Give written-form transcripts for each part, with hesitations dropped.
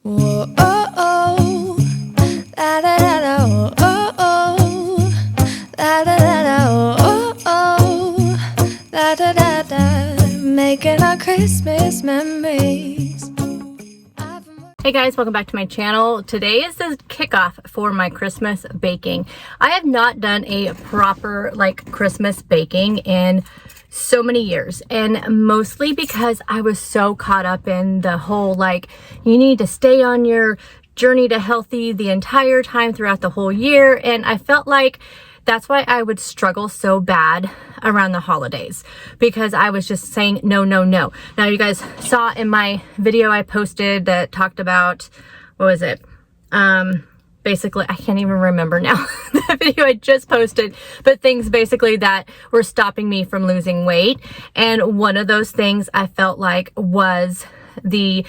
Whoa, oh, oh, la da da da, oh, oh, la da da da, oh, oh, la da da da, making our Christmas memories. Hey guys, welcome back to my channel. Today is the kickoff for my Christmas baking. I have not done a proper Christmas baking in so many years, and mostly because I was so caught up in the whole you need to stay on your journey to healthy the entire time throughout the whole year, and I felt like that's why I would struggle so bad around the holidays, because I was just saying no, no, no. Now you guys saw in my video I posted that talked about, what was it? Basically, I can't even remember now the video I just posted, but things basically that were stopping me from losing weight. And one of those things I felt like was the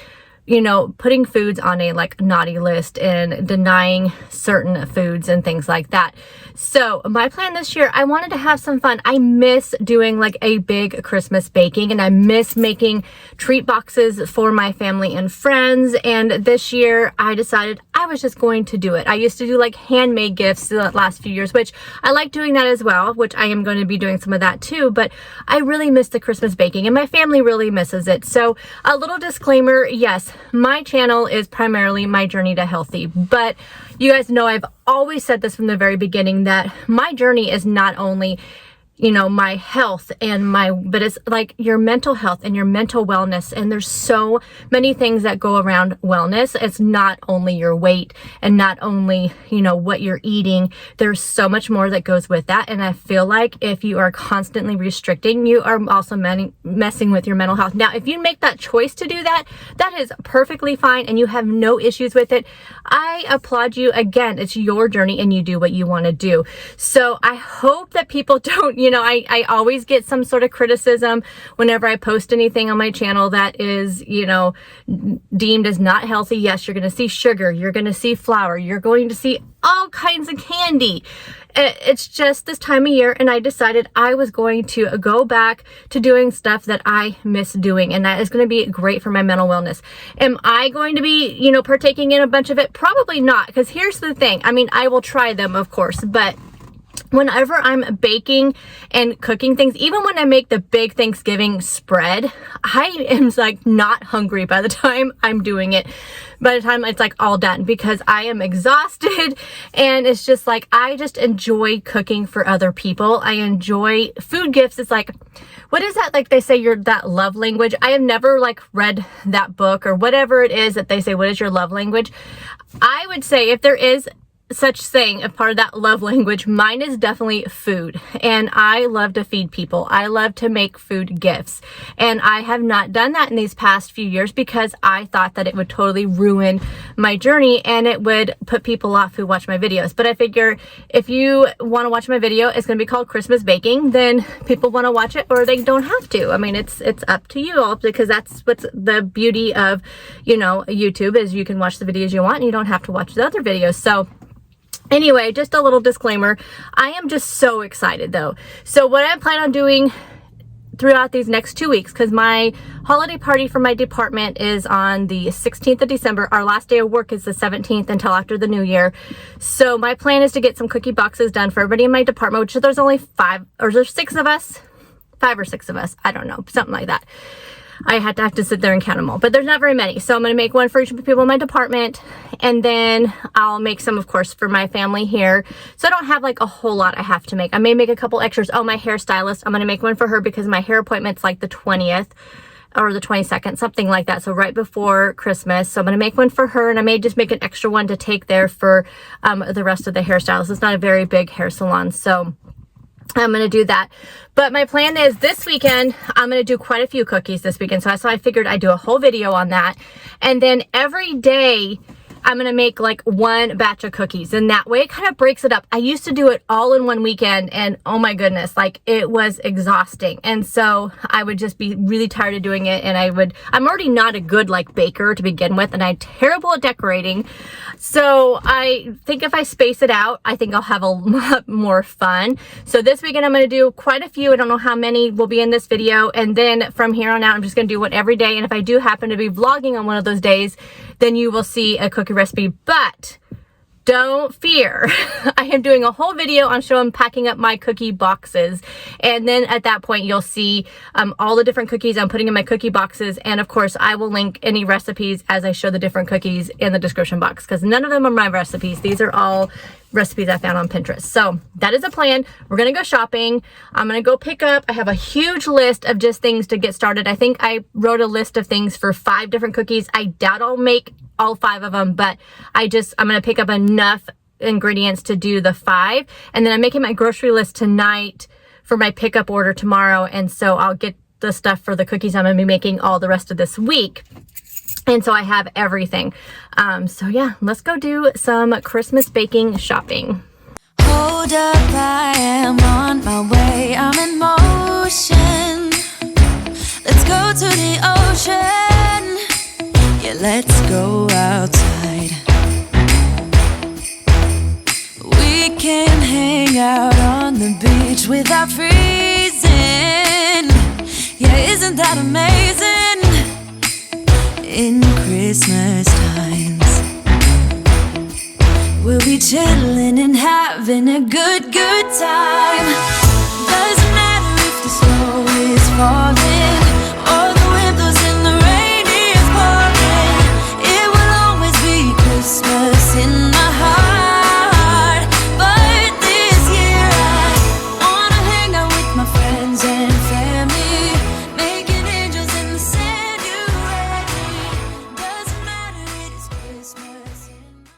putting foods on a naughty list and denying certain foods and things like that. So my plan this year, I wanted to have some fun. I miss doing a big Christmas baking, and I miss making treat boxes for my family and friends. And this year I decided I was just going to do it. I used to do handmade gifts the last few years, which I like doing that as well, which I am going to be doing some of that too, but I really miss the Christmas baking and my family really misses it. So a little disclaimer, yes, my channel is primarily my journey to healthy, but you guys know I've always said this from the very beginning that my journey is not only my health but it's your mental health and your mental wellness. And there's so many things that go around wellness. It's not only your weight and not only, what you're eating. There's so much more that goes with that. And I feel like if you are constantly restricting, you are also messing with your mental health. Now, if you make that choice to do that, that is perfectly fine and you have no issues with it. I applaud you. Again, it's your journey and you do what you want to do. So I hope that people don't, I always get some sort of criticism whenever I post anything on my channel that is, deemed as not healthy. Yes, you're going to see sugar, you're going to see flour, you're going to see all kinds of candy. It's just this time of year, and I decided I was going to go back to doing stuff that I miss doing, and that is going to be great for my mental wellness. Am I going to be, partaking in a bunch of it? Probably not, because here's the thing. I mean, I will try them, of course, but whenever I'm baking and cooking things, even when I make the big Thanksgiving spread, I am not hungry by the time I'm doing it. By the time it's all done, because I am exhausted, and it's just I just enjoy cooking for other people. I enjoy food gifts. It's what is that? They say that love language. I have never read that book or whatever it is that they say, what is your love language? I would say if there is such thing, a part of that love language, mine is definitely food. And I love to feed people. I love to make food gifts. And I have not done that in these past few years because I thought that it would totally ruin my journey and it would put people off who watch my videos. But I figure if you want to watch my video, it's going to be called Christmas Baking, then people want to watch it or they don't have to. I mean, it's up to you all, because that's what's the beauty of, YouTube, is you can watch the videos you want and you don't have to watch the other videos. So anyway, just a little disclaimer. I am just so excited though. So what I plan on doing throughout these next 2 weeks, because my holiday party for my department is on the 16th of December. Our last day of work is the 17th until after the new year. So my plan is to get some cookie boxes done for everybody in my department, which there's only 5 or 6 of us. 5 or 6 of us. I don't know. Something like that. I have to sit there and count them all, but there's not very many. So I'm going to make one for each of the people in my department, and then I'll make some, of course, for my family here. So I don't have a whole lot I have to make. I may make a couple extras. Oh, my hairstylist, I'm going to make one for her because my hair appointment's the 20th or the 22nd, something like that. So right before Christmas. So I'm going to make one for her, and I may just make an extra one to take there for the rest of the hairstylists. It's not a very big hair salon, so I'm going to do that. But my plan is this weekend, I'm going to do quite a few cookies this weekend. So I figured I'd do a whole video on that. And then every day I'm going to make like one batch of cookies, and that way it kind of breaks it up. I used to do it all in one weekend, and oh my goodness, like it was exhausting. And so I would just be really tired of doing it. And I'm already not a good like baker to begin with, and I'm terrible at decorating. So I think if I space it out, I think I'll have a lot more fun. So this weekend I'm going to do quite a few. I don't know how many will be in this video. And then from here on out, I'm just going to do one every day. And if I do happen to be vlogging on one of those days, then you will see a cookie recipe. But don't fear. I am doing a whole video on showing packing up my cookie boxes. And then at that point, you'll see all the different cookies I'm putting in my cookie boxes. And of course, I will link any recipes as I show the different cookies in the description box, because none of them are my recipes. These are all recipes I found on Pinterest. So that is a plan. We're going to go shopping. I'm going to go pick up. I have a huge list of just things to get started. I think I wrote a list of things for 5 different cookies. I doubt I'll make all 5 of them, but I'm going to pick up enough ingredients to do the 5. And then I'm making my grocery list tonight for my pickup order tomorrow. And so I'll get the stuff for the cookies I'm going to be making all the rest of this week. And so I have everything. So yeah, let's go do some Christmas baking shopping. Hold up, I am on my way, I'm in motion. Let's go to the ocean. Yeah, let's go outside. We can hang out on the beach without freezing. Yeah, isn't that amazing? In Christmas times, we'll be chilling and having a good time. Doesn't matter if the snow is falling or the wind blows and the rain is pouring. It will always be Christmas in my heart. But this year I wanna hang out with my friends and family, making angels in the sand. You ready? Doesn't matter, it is Christmas in my...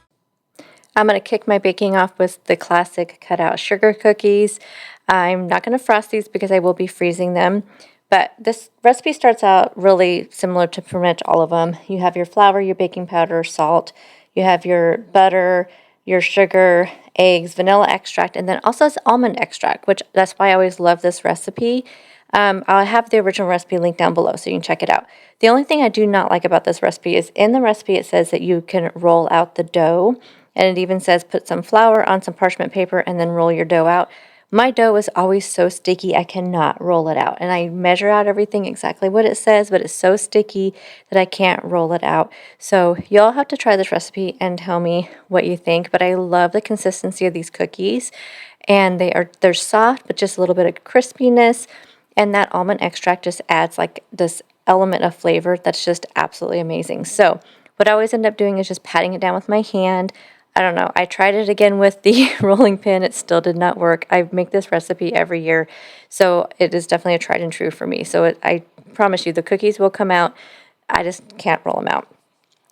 I'm going to kick my baking off with the classic cutout sugar cookies. I'm not going to frost these because I will be freezing them. But this recipe starts out really similar to pretty much all of them. You have your flour, your baking powder, salt. You have your butter, your sugar, eggs, vanilla extract, and then also it's almond extract, which that's why I always love this recipe. I'll have the original recipe linked down below so you can check it out. The only thing I do not like about this recipe is in the recipe it says that you can roll out the dough. And it even says put some flour on some parchment paper and then roll your dough out. My dough is always so sticky, I cannot roll it out. And I measure out everything exactly what it says, but it's so sticky that I can't roll it out. So y'all have to try this recipe and tell me what you think. But I love the consistency of these cookies. And they're soft, but just a little bit of crispiness. And that almond extract just adds like this element of flavor that's just absolutely amazing. So what I always end up doing is just patting it down with my hand. I don't know. I tried it again with the rolling pin. It still did not work. I make this recipe every year, so it is definitely a tried and true for me. So I promise you the cookies will come out. I just can't roll them out.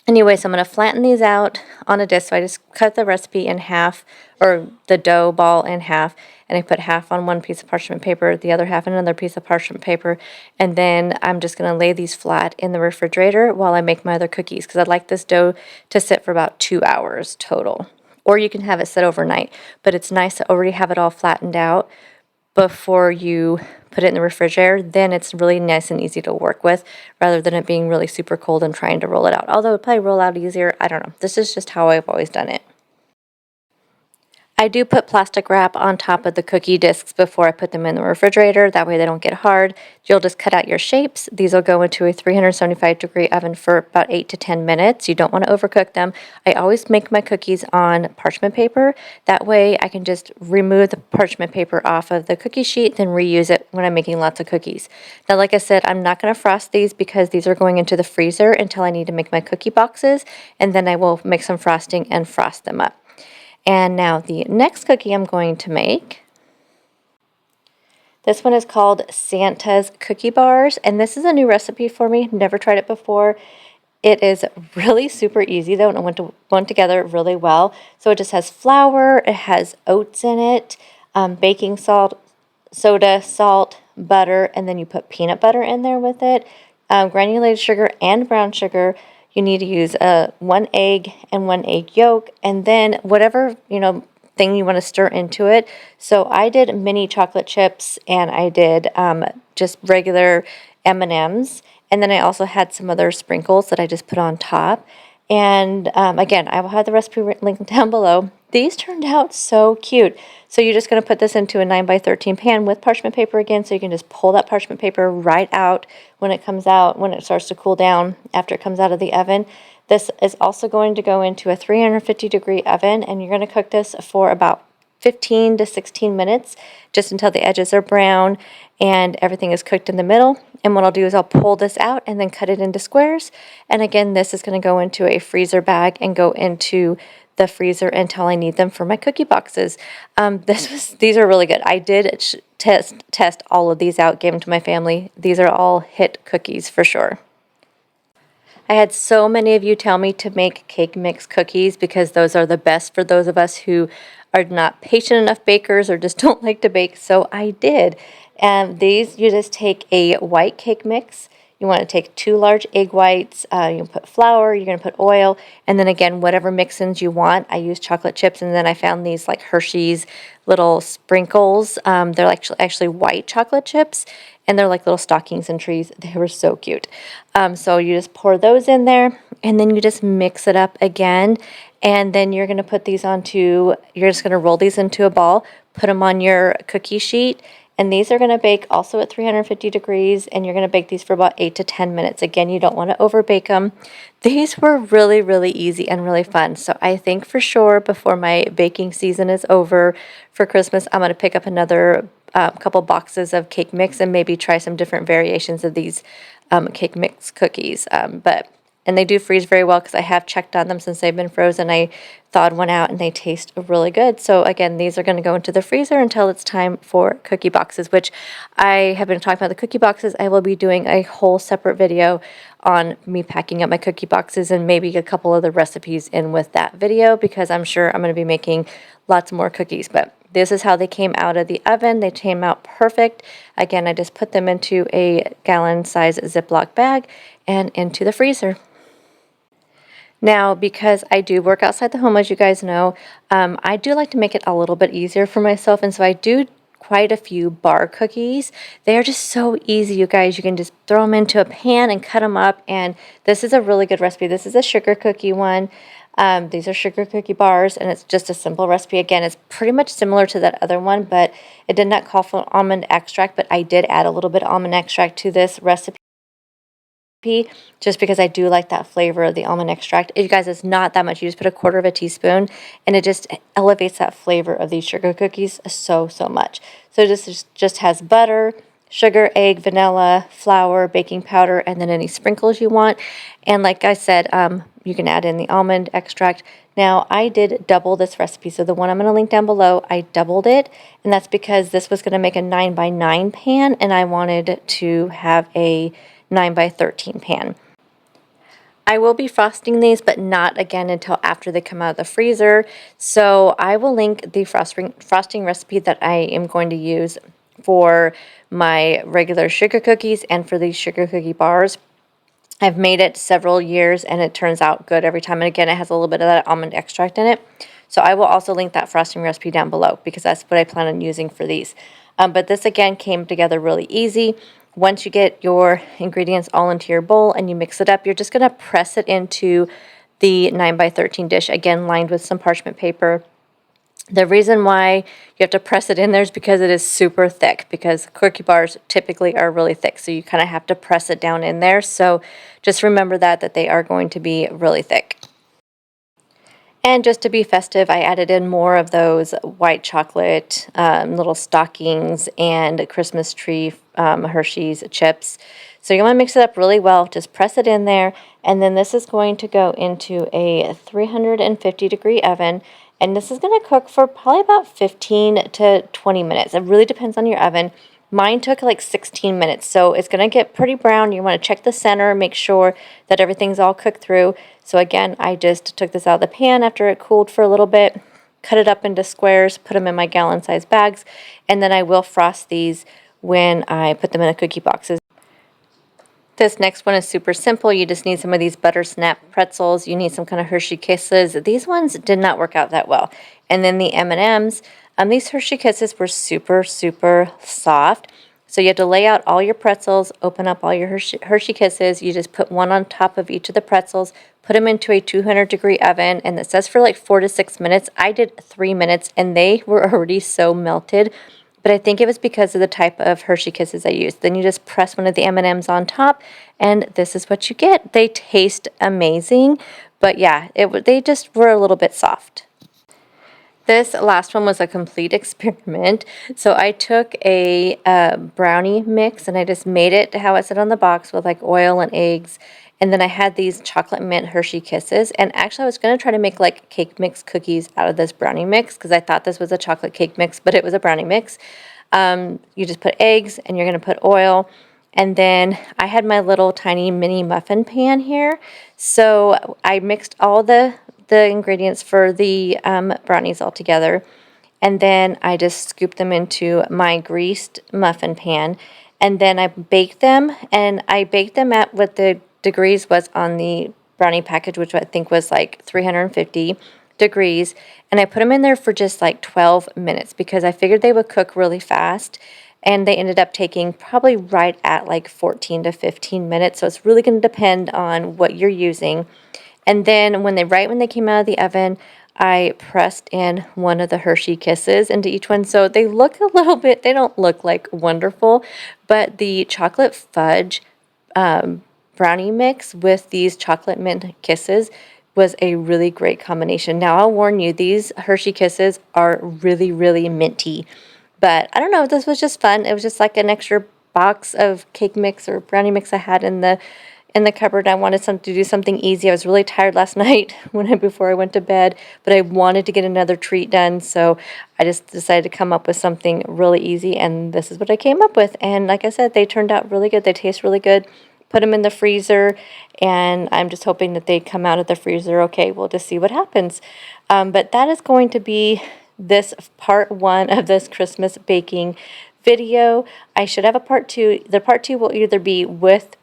Anyway, so I'm going to flatten these out on a disc. So I just cut the recipe in half, or the dough ball in half, and I put half on one piece of parchment paper, the other half on another piece of parchment paper, and then I'm just going to lay these flat in the refrigerator while I make my other cookies, because I'd like this dough to sit for about 2 hours total. Or you can have it sit overnight, but it's nice to already have it all flattened out before you put it in the refrigerator. Then it's really nice and easy to work with rather than it being really super cold and trying to roll it out. Although it probably roll out easier. I don't know. This is just how I've always done it. I do put plastic wrap on top of the cookie discs before I put them in the refrigerator. That way they don't get hard. You'll just cut out your shapes. These will go into a 375-degree oven for about 8 to 10 minutes. You don't want to overcook them. I always make my cookies on parchment paper. That way I can just remove the parchment paper off of the cookie sheet, then reuse it when I'm making lots of cookies. Now, like I said, I'm not going to frost these because these are going into the freezer until I need to make my cookie boxes, and then I will make some frosting and frost them up. And now the next cookie I'm going to make, this one is called Santa's Cookie Bars, and this is a new recipe for me. Never tried it before. It is really super easy though, and it went together really well. So it just has flour, it has oats in it, baking salt, soda, salt, butter, and then you put peanut butter in there with it, granulated sugar and brown sugar. you need to use 1 egg and 1 egg yolk, and then whatever, thing you want to stir into it. So I did mini chocolate chips, and I did just regular M&Ms, and then I also had some other sprinkles that I just put on top. And again, I will have the recipe linked down below. These turned out so cute. So you're just going to put this into a 9x13 pan with parchment paper again, so you can just pull that parchment paper right out when it comes out, when it starts to cool down after it comes out of the oven. This is also going to go into a 350-degree oven, and you're going to cook this for about 15 to 16 minutes, just until the edges are brown and everything is cooked in the middle. And what I'll do is I'll pull this out and then cut it into squares. And again, this is going to go into a freezer bag and go into the freezer until I need them for my cookie boxes. These are really good. I did test all of these out, gave them to my family. These are all hit cookies for sure. I had so many of you tell me to make cake mix cookies because those are the best for those of us who are not patient enough bakers or just don't like to bake. So I did. And these, you just take a white cake mix. You want to take 2 large egg whites. You can put flour. You're going to put oil. And then again, whatever mix-ins you want. I used chocolate chips. And then I found these like Hershey's little sprinkles. They're actually white chocolate chips. And they're like little stockings and trees. They were so cute. So you just pour those in there. And then you just mix it up again. And then you're going to put these you're just going to roll these into a ball. Put them on your cookie sheet. And these are going to bake also at 350 degrees, and you're going to bake these for about 8 to 10 minutes. Again, you don't want to over bake them. These were really, really easy and really fun. So I think for sure before my baking season is over for Christmas, I'm going to pick up another couple boxes of cake mix and maybe try some different variations of these cake mix cookies. And they do freeze very well because I have checked on them since they've been frozen. I thawed one out and they taste really good. So again, these are going to go into the freezer until it's time for cookie boxes, which I have been talking about the cookie boxes. I will be doing a whole separate video on me packing up my cookie boxes and maybe a couple of the recipes in with that video because I'm sure I'm going to be making lots more cookies. But this is how they came out of the oven. They came out perfect. Again, I just put them into a gallon-size Ziploc bag and into the freezer. Now, because I do work outside the home, as you guys know, I do like to make it a little bit easier for myself, and so I do quite a few bar cookies. They are just so easy, you guys. You can just throw them into a pan and cut them up, and this is a really good recipe. This is a sugar cookie one. These are sugar cookie bars, and it's just a simple recipe. Again, it's pretty much similar to that other one, but it did not call for almond extract, but I did add a little bit of almond extract to this recipe, just because I do like that flavor of the almond extract. You guys, it's not that much. You just put 1/4 teaspoon, and it just elevates that flavor of these sugar cookies so much. So this just has butter, sugar, egg, vanilla, flour, baking powder, and then any sprinkles you want. And like I said, you can add in the almond extract. Now, I did double this recipe, so the one I'm going to link down below, I doubled it, and that's because this was going to make a 9x9 pan, and I wanted to have a 9x13 pan. I will be frosting these, but not again until after they come out of the freezer. So I will link the frosting recipe that I am going to use for my regular sugar cookies and for these sugar cookie bars. I've made it several years and it turns out good every time. And again, it has a little bit of that almond extract in it. So I will also link that frosting recipe down below because that's what I plan on using for these. But this again came together really easy. Once you get your ingredients all into your bowl and you mix it up, you're just going to press it into the 9x13 dish, again lined with some parchment paper. The reason why you have to press it in there is because it is super thick, because cookie bars typically are really thick, so you kind of have to press it down in there. So just remember that they are going to be really thick. And just to be festive, I added in more of those white chocolate little stockings and Christmas tree Hershey's chips. So you want to mix it up really well. Just press it in there. And then this is going to go into a 350-degree oven. And this is going to cook for probably about 15 to 20 minutes. It really depends on your oven. Mine took like 16 minutes, so it's going to get pretty brown. You want to check the center, make sure that everything's all cooked through. So again, I just took this out of the pan after it cooled for a little bit, cut it up into squares, put them in my gallon-sized bags, and then I will frost these when I put them in the cookie boxes. This next one is super simple. You just need some of these butter snap pretzels. You need some kind of Hershey Kisses. These ones did not work out that well. And then the M&Ms. These Hershey Kisses were super, super soft. So you have to lay out all your pretzels, open up all your Hershey Kisses. You just put one on top of each of the pretzels, put them into a 200-degree oven, and it says for like 4 to 6 minutes. I did 3 minutes, and they were already so melted. But I think it was because of the type of Hershey Kisses I used. Then you just press one of the M&Ms on top, and this is what you get. They taste amazing, but yeah, they just were a little bit soft. This last one was a complete experiment. So I took a brownie mix, and I just made it how it said on the box with like oil and eggs. And then I had these chocolate mint Hershey Kisses. And actually, I was going to try to make like cake mix cookies out of this brownie mix because I thought this was a chocolate cake mix, but it was a brownie mix. You just put eggs and you're going to put oil. And then I had my little tiny mini muffin pan here. So I mixed all the ingredients for the brownies all together. And then I just scooped them into my greased muffin pan. And then I baked them. And I baked them at what the degrees was on the brownie package, which I think was like 350 degrees. And I put them in there for just like 12 minutes because I figured they would cook really fast. And they ended up taking probably right at like 14 to 15 minutes. So it's really going to depend on what you're using. And then right when they came out of the oven, I pressed in one of the Hershey Kisses into each one. So they look a little bit, they don't look like wonderful, but the chocolate fudge brownie mix with these chocolate mint kisses was a really great combination. Now I'll warn you, these Hershey Kisses are really, really minty. But I don't know, this was just fun. It was just like an extra box of cake mix or brownie mix I had in the cupboard. I wanted to do something easy. I was really tired last night before I went to bed, but I wanted to get another treat done, so I just decided to come up with something really easy, and this is what I came up with. And like I said, they turned out really good. They taste really good. Put them in the freezer, and I'm just hoping that they come out of the freezer okay. We'll just see what happens. But that is going to be this part 1 of this Christmas baking video. I should have a part 2. The part 2 will either be with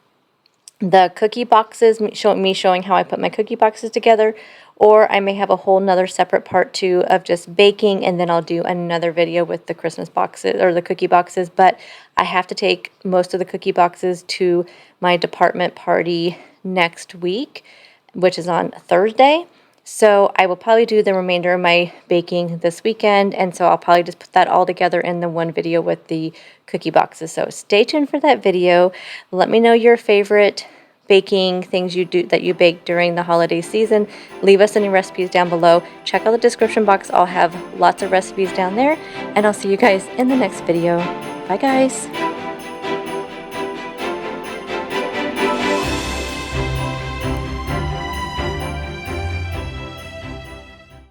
the cookie boxes, me showing how I put my cookie boxes together, or I may have a whole nother separate part 2 of just baking, and then I'll do another video with the Christmas boxes or the cookie boxes. But I have to take most of the cookie boxes to my department party next week, which is on Thursday. So I will probably do the remainder of my baking this weekend, and so I'll probably just put that all together in the one video with the cookie boxes. So stay tuned for that video. Let me know your favorite baking things you do that you bake during the holiday season. Leave us any recipes down below. Check out the description box. I'll have lots of recipes down there, and I'll see you guys in the next video. Bye guys.